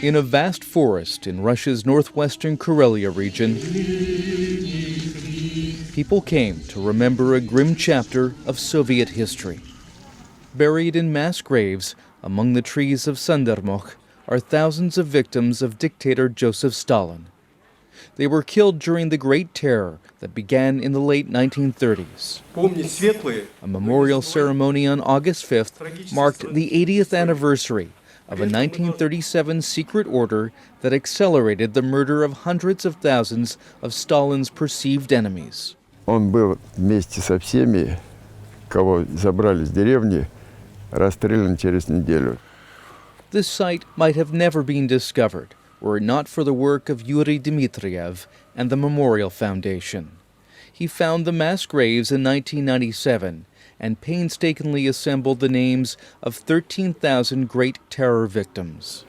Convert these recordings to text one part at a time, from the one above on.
In a vast forest in Russia's northwestern Karelia region, people came to remember a grim chapter of Soviet history. Buried in mass graves among the trees of Sandarmokh are thousands of victims of dictator Josef Stalin. They were killed during the Great Terror that began in the late 1930s. A memorial ceremony on August 5th marked the 80th anniversary of a 1937 secret order that accelerated the murder of hundreds of thousands of Stalin's perceived enemies. Он был вместе со всеми, кого забрали с деревни, расстрелян через неделю. This site might have never been discovered were it not for the work of Yuri Dmitriev and the Memorial Foundation. He found the mass graves in 1997 and painstakingly assembled the names of 13,000 Great Terror victims.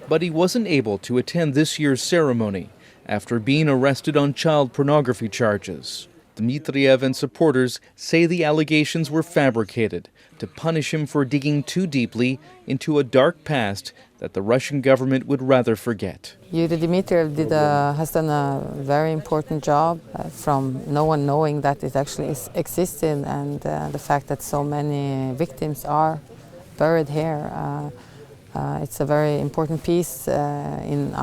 But he wasn't able to attend this year's ceremony after being arrested on child pornography charges. Dmitriev and supporters say the allegations were fabricated to punish him for digging too deeply into a dark past that the Russian government would rather forget. Yuri Dmitriev has done a very important job from no one knowing that it actually existed, and the fact that so many victims are buried here. It's a very important piece in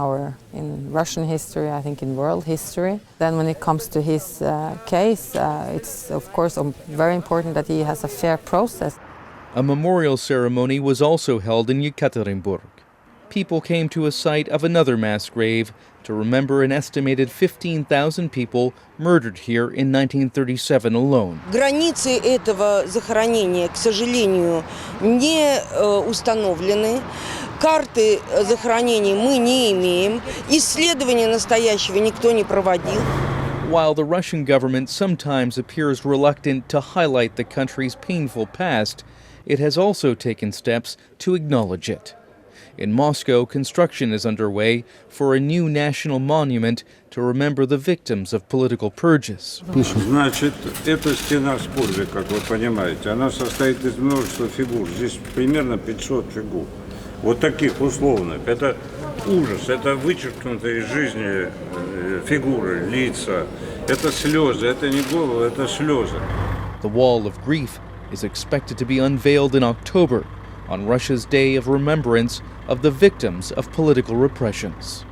Russian history, I think in world history. Then when it comes to his case, it's of course very important that he has a fair process. A memorial ceremony was also held in Yekaterinburg. People came to a site of another mass grave to remember an estimated 15,000 people murdered here in 1937 alone. Границы этого захоронения, к сожалению, не установлены. Карты захоронений мы не имеем. Исследования настоящего никто не проводил. While the Russian government sometimes appears reluctant to highlight the country's painful past, it has also taken steps to acknowledge it. In Moscow, construction is underway for a new national monument to remember the victims of political purges. Значит, эта стена скорби, как вы понимаете, она состоит из множества фигур. Здесь примерно 500 фигур. Вот таких условных. Это ужас, это вычеркнутые из жизни фигуры, лица. Это слезы, это не головы, это слезы. The Wall of Grief is expected to be unveiled in October on Russia's Day of Remembrance of the victims of political repressions.